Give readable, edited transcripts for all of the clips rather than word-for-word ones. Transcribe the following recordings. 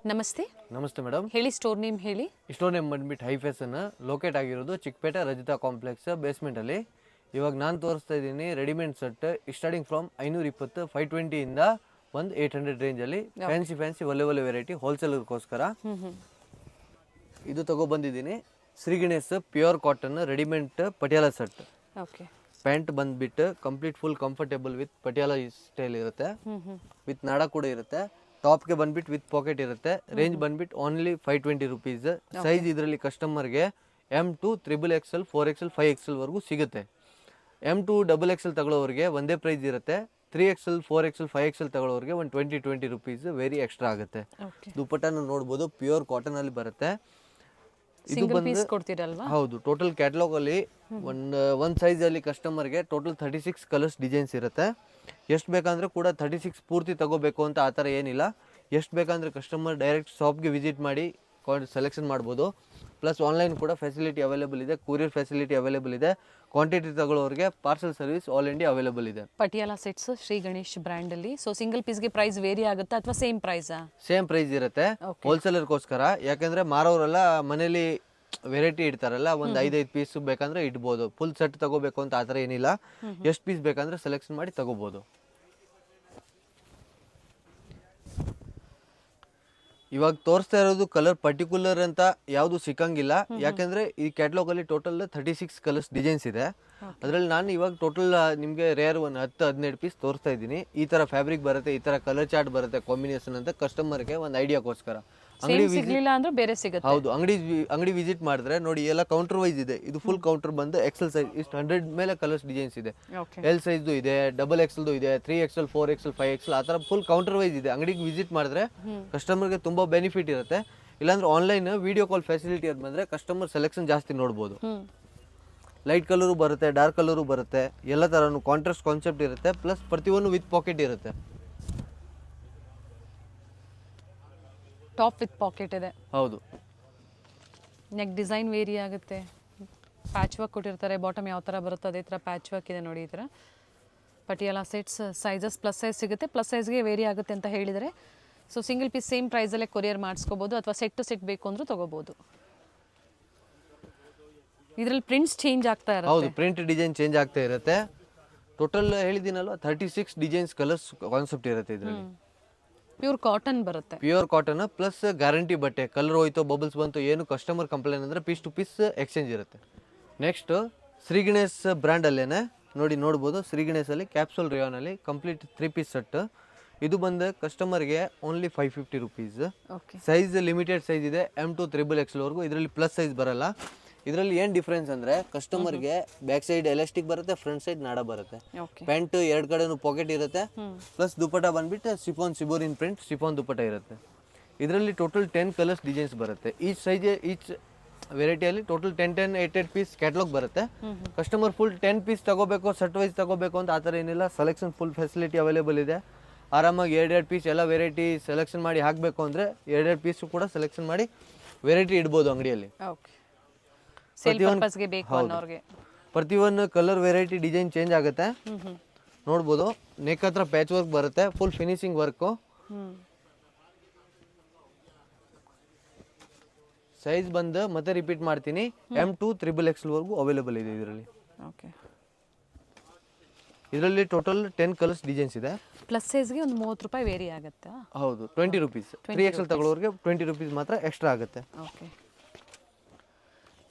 ನಮಸ್ತೆ ನಮಸ್ತೆ ಮೇಡಮ್. ಹೇಳಿ, ಸ್ಟೋರ್ ನೇಮ್ ಹೇಳಿ. ಸ್ಟೋರ್ ನೇಮ್ ಬಂದ್ಬಿಟ್ಟು ಹೈ ಫ್ಯಾಷನ್ ಲೊಕೇಟ್ ಆಗಿರೋದು ಚಿಕ್ಕಪೇಟೆ ರಜಿತಾ ಕಾಂಪ್ಲೆಕ್ಸ್ ಬೇಸ್ಮೆಂಟಲ್ಲಿ. ಇವಾಗ ನಾನು ತೋರಿಸ್ತಾ ಇದ್ದೀನಿ ರೆಡಿಮೇಡ್ ಸೆಟ್ ಸ್ಟಾರ್ಟಿಂಗ್ ಫ್ರಮ್ 520 520 ಇಂದ ಒಂದು 800 ರೇಂಜಲ್ಲಿ ಫ್ಯಾನ್ಸಿ ಒಳ್ಳೆ ವೆರೈಟಿ ಹೋಲ್ಸೇಲರ್ಗೋಸ್ಕರ ಇದು ತಗೊಬಂದಿದ್ದೀನಿ. Shri Ganesh pure cotton readymade Patiala set. Okay. Pant ಬಂದ್ಬಿಟ್ಟು complete full comfortable with Patiala style ಇರುತ್ತೆ, ವಿತ್ ನಾಡ ಕೂಡ ಇರುತ್ತೆ. ಟಾಪ್ಗೆ ಬಂದ್ಬಿಟ್ಟು ವಿತ್ ಪಾಕೆಟ್ ಇರುತ್ತೆ. ರೇಂಜ್ ಬಂದ್ಬಿಟ್ಟು ಓನ್ಲಿ 520 ರುಪೀಸ್. ಸೈಜ್ ಇದರಲ್ಲಿ ಕಸ್ಟಮರ್ಗೆ M2 XXL 4XL 5XL ವರೆಗೂ ಸಿಗುತ್ತೆ. M2 XXL ತಗೊಳ್ಳೋರಿಗೆ ಒಂದೇ ಪ್ರೈಸ್ ಇರುತ್ತೆ. 3XL 4XL 5XL ತಗೊಳ್ಳೋರಿಗೆ ಒಂದು 20 ರುಪೀಸ್ ವೇರಿ ಎಕ್ಸ್ಟ್ರಾ ಆಗುತ್ತೆ. ದುಪ್ಪಟ್ಟನ್ನು ನೋಡ್ಬೋದು, ಪ್ಯೂರ್ ಕಾಟನ್ ಅಲ್ಲಿ ಬರುತ್ತೆ. ಇದು ಬಂದು ಹೌದು, ಟೋಟಲ್ ಕ್ಯಾಟಲಾಗ್ ಅಲ್ಲಿ ಒಂದು ಸೈಜ್ ಅಲ್ಲಿ ಕಸ್ಟಮರ್ಗೆ ಟೋಟಲ್ 36 ಕಲರ್ಸ್ ಡಿಸೈನ್ಸ್ ಇರುತ್ತೆ. ಎಷ್ಟು ಬೇಕಂದ್ರೆ ಕೂಡ 36 ಪೂರ್ತಿ ತಗೋಬೇಕು ಅಂತ ಆ ಥರ ಏನಿಲ್ಲ. ಎಷ್ಟು ಬೇಕಂದ್ರೆ ಕಸ್ಟಮರ್ ಡೈರೆಕ್ಟ್ ಶಾಪ್ಗೆ ವಿಸಿಟ್ ಮಾಡಿ ಸೆಲೆಕ್ಷನ್ ಮಾಡ್ಬೋದು. ಪ್ಲಸ್ ಆನ್ಲೈನ್ ಕೂಡ ಫೆಸಿಲಿಟಿ ಅವೈಲೇಬಲ್ ಇದೆ, ಕೊರಿಯರ್ ಫೆಸಿಲಿಟಿ ಅವೈಲೇಬಲ್ ಇದೆ. ಕ್ವಾಂಟಿಟಿ ತಗೊಳ್ಳೋರಿಗೆ parcel service all India available ಇದೆ. ಪಟಿಯಾಲ ಸೆಟ್ಸ್ ಶ್ರೀ ಗಣೇಶ್ ಬ್ರ್ಯಾಂಡ್ ಅಲ್ಲಿ. ಸೊ ಸಿಂಗಲ್ ಪೀಸ್ಗೆ ಪ್ರೈಸ್ ವೇರಿ ಆಗುತ್ತಾ ಅಥವಾ ಸೇಮ್ ಪ್ರೈಸಾ? ಸೇಮ್ ಪ್ರೈಸ್ ಇರುತ್ತೆ ಹೋಲ್ಸೇಲರ್ಗೋಸ್ಕರ. ಯಾಕಂದ್ರೆ ಮಾರೋರೆಲ್ಲ ಮನೇಲಿ ವೆರೈಟಿ ಇಡ್ತಾರಲ್ಲ, ಒಂದು 5 ಪೀಸ್ ಬೇಕಂದ್ರೆ ಇಡ್ಬೋದು. ಫುಲ್ ಸೆಟ್ ತಗೋಬೇಕು ಅಂತ ಆ ಥರ ಏನಿಲ್ಲ. ಎಷ್ಟು ಪೀಸ್ ಬೇಕಂದ್ರೆ ಸೆಲೆಕ್ಷನ್ ಮಾಡಿ ತಗೋಬೋದು. ಇವಾಗ ತೋರಿಸ್ತಾ ಇರೋದು ಕಲರ್ ಪರ್ಟಿಕ್ಯುಲರ್ ಅಂತ ಯಾವುದು ಸಿಕ್ಕಂಗಿಲ್ಲ. ಯಾಕಂದ್ರೆ ಈ ಕ್ಯಾಟಲಾಗ್ ಅಲ್ಲಿ ಟೋಟಲ್ 36 ಕಲರ್ಸ್ ಡಿಸೈನ್ಸ್ ಇದೆ. ಅದರಲ್ಲಿ ನಾನು ಇವಾಗ ಟೋಟಲ್ ನಿಮಗೆ ರೇರ್ ಒಂದು 10-12 ಪೀಸ್ ತೋರಿಸ್ತಾ ಇದ್ದೀನಿ. ಈ ತರ ಫ್ಯಾಬ್ರಿಕ್ ಬರುತ್ತೆ, ಈ ತರ ಕಲರ್ ಚಾರ್ಟ್ ಬರುತ್ತೆ, ಕಾಂಬಿನೇಷನ್ ಅಂತ ಕಸ್ಟಮರ್ಗೆ ಒಂದು ಐಡಿಯಾಗೋಸ್ಕರ. ಹೌದು, ಅಂಗಡಿ ವಿಸಿಟ್ ಮಾಡಿದ್ರೆ ನೋಡಿ, ಎಲ್ಲ ಕೌಂಟರ್ ವೈಸ್ ಇದೆ. ಇದು ಫುಲ್ ಕೌಂಟರ್ ಬಂದು ಎಕ್ಸೆಲ್ ಸೈಜ್ ಇಷ್ಟು 100 ಮೇಲೆ ಕಲರ್ಸ್ ಡಿಸೈನ್ಸ್ ಇದೆ. ಎಲ್ ಸೈಜ್ ಇದೆ, XXL ಇದೆ, 3XL 4XL 5XL ಆ ತರ ಫುಲ್ ಕೌಂಟರ್ ವೈಸ್ ಇದೆ. ಅಂಗಡಿಗೆ ವಿಸಿಟ್ ಮಾಡಿದ್ರೆ ಕಸ್ಟಮರ್ಗೆ ತುಂಬಾ ಬೆನಿಫಿಟ್ ಇರುತ್ತೆ. ಇಲ್ಲಾಂದ್ರೆ ಆನ್ಲೈನ್ ವಿಡಿಯೋ ಕಾಲ್ ಫೆಸಿಲಿಟಿ ಅದು ಬಂದ್ರೆ ಕಸ್ಟಮರ್ ಸೆಲೆಕ್ಷನ್ ಜಾಸ್ತಿ ನೋಡ್ಬೋದು. ಲೈಟ್ ಕಲರು ಬರುತ್ತೆ, ಡಾರ್ಕ್ ಕಲರು ಬರುತ್ತೆ, ಎಲ್ಲ ತರನು ಕಾಂಟ್ರಾಸ್ಟ್ ಕಾನ್ಸೆಪ್ಟ್ ಇರುತ್ತೆ. ಪ್ಲಸ್ ಪ್ರತಿಯೊಂದು ವಿತ್ ಪಾಕೆಟ್ ಇರುತ್ತೆ. ಟಾಪ್ ವಿತ್ ಪಾಕೆಟ್ ಇದೆ. ಹೌದು. ನೆಕ್ ಡಿಸೈನ್ ವೇರಿ ಆಗುತ್ತೆ. ಪ್ಯಾಚ್ ವರ್ಕ್ ಕೊಟ್ಟಿರ್ತಾರೆ. ಬಾಟಮ್ ಯಾವ ಥರ ಬರುತ್ತೆ ಅದೇ ಥರ ಪ್ಯಾಚ್ ವರ್ಕ್ ಇದೆ ನೋಡಿ. ಈ ಥರ Patiala sets sizes plus size ಸಿಗುತ್ತೆ. ಪ್ಲಸ್ ಸೈಜ್ಗೆ ವೇರಿ ಆಗುತ್ತೆ ಅಂತ ಹೇಳಿದರೆ. ಸೊ ಸಿಂಗಲ್ ಪೀಸ್ ಸೇಮ್ ಪ್ರೈಸಲ್ಲೇ ಕೊರಿಯರ್ ಮಾಡಿಸ್ಕೋಬೋದು, ಅಥವಾ ಸೆಟ್ ಟು ಸೆಟ್ ಬೇಕು ಅಂದ್ರೂ ತೊಗೋಬೋದು. ಇದರಲ್ಲಿ ಪ್ರಿಂಟ್ಸ್ ಚೇಂಜ್ ಆಗ್ತಾ ಇರುತ್ತೆ. ಹೌದು, ಪ್ರಿಂಟ್ ಡಿಸೈನ್ ಚೇಂಜ್ ಆಗ್ತಾ ಇರುತ್ತೆ. ಟೋಟಲ್ ಹೇಳಿದ್ದೀನಲ್ವ 36 ಡಿಸೈನ್ಸ್ ಕಲರ್ಸ್ ಕಾನ್ಸೆಪ್ಟ್ ಇರುತ್ತೆ ಇದರಲ್ಲಿ. ಪ್ಯೂರ್ ಕಾಟನ್ ಬರುತ್ತೆ. ಪ್ಯೂರ್ ಕಾಟನ್ ಪ್ಲಸ್ ಗ್ಯಾರಂಟಿ ಬಟ್ಟೆ. ಕಲರ್ ಹೋಯ್ತು, ಬಬಲ್ಸ್ ಬಂತು, ಏನು ಕಸ್ಟಮರ್ ಕಂಪ್ಲೇಂಟ್ ಅಂದ್ರೆ ಪೀಸ್ ಟು ಪೀಸ್ ಎಕ್ಸ್ಚೇಂಜ್ ಇರುತ್ತೆ. ನೆಕ್ಸ್ಟ್ ಶ್ರೀ ಗಣೇಶ್ ಬ್ರ್ಯಾಂಡ್ ಅಲ್ಲೇನೆ ನೋಡ್ಬೋದು. ಶ್ರೀ ಗಣೇಶ್ ಅಲ್ಲಿ ಕ್ಯಾಪ್ಸೂಲ್ ರೇಯಾನ್ ಅಲ್ಲಿ ಕಂಪ್ಲೀಟ್ 3 ಪೀಸ್ ಸೆಟ್. ಇದು ಬಂದು ಕಸ್ಟಮರ್ಗೆ only 550 rupees. Size limited size ಇದೆ, M2 XXL ವರೆಗೂ. ಇದರಲ್ಲಿ ಪ್ಲಸ್ ಸೈಜ್ ಬರಲ್ಲ. ಇದರಲ್ಲಿ ಏನು ಡಿಫ್ರೆನ್ಸ್ ಅಂದ್ರೆ ಕಸ್ಟಮರ್ಗೆ ಬ್ಯಾಕ್ ಸೈಡ್ ಎಲಾಸ್ಟಿಕ್ ಬರುತ್ತೆ, ಫ್ರಂಟ್ ಸೈಡ್ ನಾಡ ಬರುತ್ತೆ. ಪ್ಯಾಂಟ್ ಎರಡು ಕಡೆನೂ ಪಾಕೆಟ್ ಇರುತ್ತೆ. ಪ್ಲಸ್ ದುಪ್ಪಟ್ಟ ಬಂದ್ಬಿಟ್ಟು ಸಿಬೋರಿನ್ ಪ್ರಿಂಟ್ ಶಿಫಾನ್ ದುಪ್ಪಟ್ಟ ಇರುತ್ತೆ. ಇದರಲ್ಲಿ ಟೋಟಲ್ 10 ಕಲರ್ಸ್ ಡಿಸೈನ್ಸ್ ಬರುತ್ತೆ. ಈಚ್ ವೆರೈಟಿಯಲ್ಲಿ ಟೋಟಲ್ 10 8 ಪೀಸ್ ಕ್ಯಾಟಲಾಗ್ ಬರುತ್ತೆ. ಕಸ್ಟಮರ್ ಫುಲ್ 10 ಪೀಸ್ ತಗೋಬೇಕು, ಸೆಟ್ ವೈಸ್ ತಗೋಬೇಕು ಅಂತ ಆ ಥರ ಏನಿಲ್ಲ. ಸೆಲೆಕ್ಷನ್ ಫುಲ್ ಫೆಸಿಲಿಟಿ ಅವೈಲೇಬಲ್ ಇದೆ. ಆರಾಮಾಗಿ 2 ಪೀಸ್ ಎಲ್ಲ ವೆರೈಟಿ ಸೆಲೆಕ್ಷನ್ ಮಾಡಿ ಹಾಕಬೇಕು ಅಂದರೆ 2 ಪೀಸು ಕೂಡ ಸೆಲೆಕ್ಷನ್ ಮಾಡಿ ವೆರೈಟಿ ಇಡ್ಬೋದು ಅಂಗಡಿಯಲ್ಲಿ. ಪ್ರತಿಯೊಂದು ಕಲರ್ ವೆರೈಟಿ ಡಿಸೈನ್ ಚೇಂಜ್ ಆಗುತ್ತೆ. ನೋಡ್ಬೋದು, ನೆಕ್ ಹತ್ರ ಪ್ಯಾಚ್ ವರ್ಕ್ ಬರುತ್ತೆ, ಫುಲ್ ಫಿನಿಶಿಂಗ್ ವರ್ಕ್. ಸೈಜ್ ಬಂದು ಮತ್ತೆ ರಿಪೀಟ್ ಮಾಡ್ತೀನಿ, M2 XXL ವರೆಗೂ ಅವೈಲೇಬಲ್ ಇದೆ ಇದರಲ್ಲಿ. ಇದರಲ್ಲಿ ಟೋಟಲ್ 10 ಕಲರ್ಸ್ ಡಿಸೈನ್ಸ್ ಇದೆ. ಪ್ಲಸ್ ಸೈಜ್ಗೆ ಒಂದು 30 ರೂಪಾಯಿ ವೇರಿ ಆಗುತ್ತೆ. ಹೌದು, 20 ರುಪೀಸ್. 3XL ತಗೊಳ್ಳೋರಿಗೆ 20 ರುಪೀಸ್ ಮಾತ್ರ ಎಕ್ಸ್ಟ್ರಾ ಆಗುತ್ತೆ.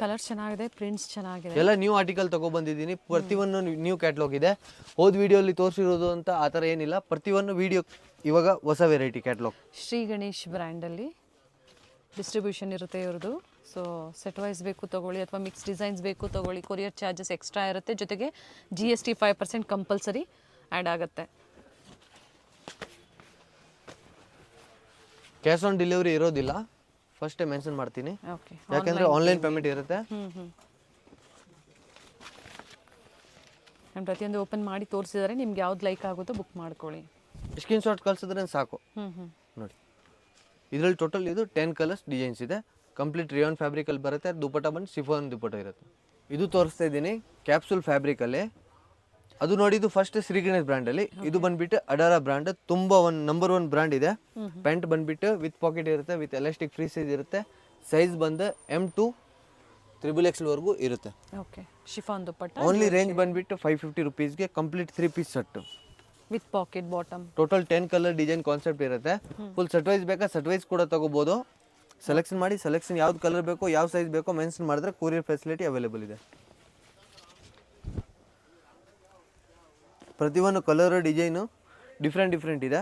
ಕಲರ್ ಚೆನ್ನಾಗಿದೆ, ಪ್ರಿಂಟ್ಸ್ ಚೆನ್ನಾಗಿದೆ. ಎಲ್ಲ ನ್ಯೂ ಆರ್ಟಿಕಲ್ ತಗೊಬಂದಿದ್ದೀನಿ. ಪ್ರತಿಯೊಂದು ನ್ಯೂ ಕ್ಯಾಟಲಾಗ್ ಇದೆ. ಹೋದ ವಿಡಿಯೋಲಿ ತೋರಿಸಿರೋದು ಅಂತ ಆ ಥರ ಏನಿಲ್ಲ. ಪ್ರತಿಯೊಂದು ವಿಡಿಯೋ ಇವಾಗ ಹೊಸ ವೆರೈಟಿ ಕ್ಯಾಟಲಾಗ್. ಶ್ರೀ ಗಣೇಶ್ ಬ್ರ್ಯಾಂಡಲ್ಲಿ ಡಿಸ್ಟ್ರಿಬ್ಯೂಷನ್ ಇರುತ್ತೆ ಇವ್ರದ್ದು. ಸೊ ಸೆಟ್ ವೈಸ್ ಬೇಕು ತಗೊಳ್ಳಿ, ಅಥವಾ ಮಿಕ್ಸ್ ಡಿಸೈನ್ಸ್ ಬೇಕು ತಗೊಳ್ಳಿ. ಕೊರಿಯರ್ ಚಾರ್ಜಸ್ ಎಕ್ಸ್ಟ್ರಾ ಇರುತ್ತೆ, ಜೊತೆಗೆ GST 5% ಕಂಪಲ್ಸರಿ ಆ್ಯಡ್ ಆಗುತ್ತೆ. ಕ್ಯಾಶ್ ಆನ್ ಡೆಲಿವರಿ ಇರೋದಿಲ್ಲ, ಫಸ್ಟ್ ಮೆನ್ಷನ್ ಮಾಡ್ತೀನಿ. ಯಾಕಂದ್ರೆ ಆನ್ಲೈನ್ ಪೇಮೆಂಟ್ ಇರುತ್ತೆ. ನಾನು ಪ್ರತಿಯೊಂದು ಓಪನ್ ಮಾಡಿ ತೋರಿಸಿದರೆ ನಿಮ್ಗೆ ಯಾವ್ದು ಲೈಕ್ ಆಗುತ್ತೋ ಬುಕ್ ಮಾಡ್ಕೊಳ್ಳಿ. ಸ್ಕ್ರೀನ್ ಶಾಟ್ ಕಳ್ಸಿದ್ರೆ ಸಾಕು. ನೋಡಿ, ಇದರಲ್ಲಿ ಟೋಟಲ್ ಇದು 10 ಕಲರ್ಸ್ ಡಿಸೈನ್ಸ್ ಇದೆ. ಕಂಪ್ಲೀಟ್ ರೇಯಾನ್ ಫ್ಯಾಬ್ರಿಕ್ ಅಲ್ಲಿ ಬರುತ್ತೆ. ದುಪ್ಪಟ್ಟ ಬಂದು ಶಿಫಾನ್ ದುಪ್ಪಟ್ಟ ಇರುತ್ತೆ. ಇದು ತೋರಿಸ್ತಾ ಇದ್ದೀನಿ ಕ್ಯಾಪ್ಸೂಲ್ ಫ್ಯಾಬ್ರಿಕ್ ಅಲ್ಲಿ. ಅದು ನೋಡಿ ಇದು ಫಸ್ಟ್ ಶ್ರೀ ಗಣೇಶ್ ಬ್ರ್ಯಾಂಡಲ್ಲಿ, ಇದು ಬಂದ್ಬಿಟ್ಟು ಅಡಾರ ಬ್ರ್ಯಾಂಡ್, ತುಂಬ ನಂಬರ್ 1 ಬ್ರ್ಯಾಂಡ್ ಇದೆ. ಪ್ಯಾಂಟ್ ಬಂದ್ಬಿಟ್ಟು ವಿತ್ ಪಾಕೆಟ್ ಇರುತ್ತೆ, ವಿತ್ ಎಲಾಸ್ಟಿಕ್ ಫ್ರೀ ಸೈಜ್ ಇರುತ್ತೆ. ಸೈಜ್ ಬಂದು M2 XXL ವರೆಗೂ ಇರುತ್ತೆ. Okay, chiffon dupatta only range ಬಂದ್ಬಿಟ್ಟು 550 ರುಪೀಸ್ಗೆ complete 3 piece set. With pocket bottom. Total 10 colour design concept ಇರುತ್ತೆ. ಫುಲ್ ಸೆಟ್ ವೈಸ್ ಬೇಕಾ ಸೆಟ್ ವೈಸ್ ಕೂಡ ತಗೋಬೋದು. ಸೆಲೆಕ್ಷನ್ ಮಾಡಿ, ಸೆಲೆಕ್ಷನ್ ಯಾವ್ದು ಕಲರ್ ಬೇಕೋ ಯಾವ ಸೈಜ್ ಬೇಕೋ ಮೆನ್ಷನ್ ಮಾಡಿದ್ರೆ ಕೊರಿಯರ್ ಫೆಸಿಲಿಟಿ ಅವೈಲೇಬಲ್ ಇದೆ. ಪ್ರತಿಯೊಂದು ಕಲರ್ ಡಿಸೈನು ಡಿಫ್ರೆಂಟ್ ಇದೆ.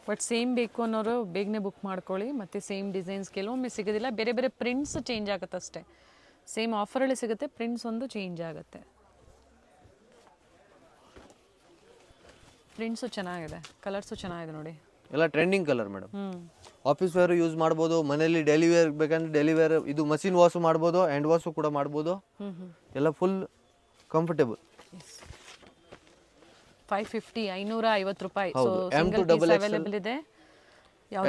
ಬಟ್ ಸೇಮ್ ಬೇಕು ಅನ್ನೋರು ಬೇಗನೆ ಬುಕ್ ಮಾಡ್ಕೊಳ್ಳಿ. ಮತ್ತು ಸೇಮ್ ಡಿಸೈನ್ಸ್ ಕೆಲವೊಮ್ಮೆ ಸಿಗೋದಿಲ್ಲ, ಬೇರೆ ಬೇರೆ ಪ್ರಿಂಟ್ಸ್ ಚೇಂಜ್ ಆಗುತ್ತೆ ಅಷ್ಟೇ. ಸೇಮ್ ಆಫರಲ್ಲಿ ಸಿಗುತ್ತೆ, ಪ್ರಿಂಟ್ಸ್ ಒಂದು ಚೇಂಜ್ ಆಗುತ್ತೆ. ಪ್ರಿಂಟ್ಸು ಚೆನ್ನಾಗಿದೆ, ಕಲರ್ಸು ಚೆನ್ನಾಗಿದೆ ನೋಡಿ. ಎಲ್ಲ ಟ್ರೆಂಡಿಂಗ್ ಕಲರ್ ಮೇಡಮ್. ಹ್ಞೂ, ಆಫೀಸ್ ವೇರ್ ಯೂಸ್ ಮಾಡ್ಬೋದು, ಮನೆಯಲ್ಲಿ ಡೈಲಿ ವೇರ್ ಬೇಕಂದ್ರೆ ಡೈಲಿ ವೇರ್, ಇದು ಮಷಿನ್ ವಾಶು ಮಾಡ್ಬೋದು, ಹ್ಯಾಂಡ್ ವಾಶು ಕೂಡ ಮಾಡ್ಬೋದು. ಎಲ್ಲ ಫುಲ್ ಕಂಫರ್ಟೇಬಲ್. 550 550 ರೂಪಾಯಿ. ಸೊ ಹೌದು. ಸಿಂಗಲ್ M2 ಪೀಸ್ ಅವೈಲೇಬಲ್ ಇದೆ.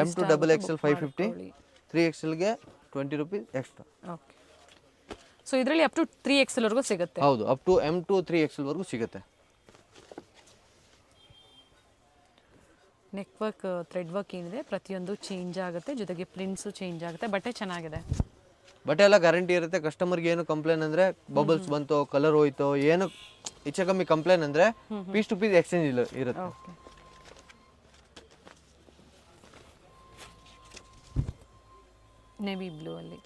M2 XXL 550, 3XLಗೆ 20 rupees extra. Okay, so ಇದರಲ್ಲಿ ಅಪ್ ಟು 3XL ವರೆಗೂ ಸಿಗುತ್ತೆ. ಹೌದು, ಅಪ್ ಟು M2 3XL ವರೆಗೂ ಸಿಗುತ್ತೆ. ನೆಕ್ ವರ್ಕ್, ಥ್ರೆಡ್ ವರ್ಕ್ ಏನಿದೆ ಪ್ರತಿಯೊಂದು ಚೇಂಜ್ ಆಗುತ್ತೆ, ಜೊತೆಗೆ ಪ್ರಿಂಟ್ಸು ಚೇಂಜ್ ಆಗುತ್ತೆ. ಬಟ್ಟೆ ಚೆನ್ನಾಗಿದೆ, ಬಟ್ಟೆ ಎಲ್ಲ ಗ್ಯಾರಂಟಿ ಇರುತ್ತೆ. ಕಸ್ಟಮರ್ಗೆ ಏನು ಕಂಪ್ಲೇಂಟ್ ಅಂದರೆ ಬಬಲ್ಸ್ ಬಂತು, ಕಲರ್ ಹೋಯ್ತು, ಏನು ಹೆಚ್ಚು ಕಮ್ಮಿ ಕಂಪ್ಲೇಂಟ್ ಅಂದರೆ ಪೀಸ್ ಟು ಪೀಸ್ ಎಕ್ಸ್ಚೇಂಜ್ ಇರುತ್ತೆ. ಓಕೆ, ನೇವಿ ಬ್ಲೂ ಅಲ್ಲಿ.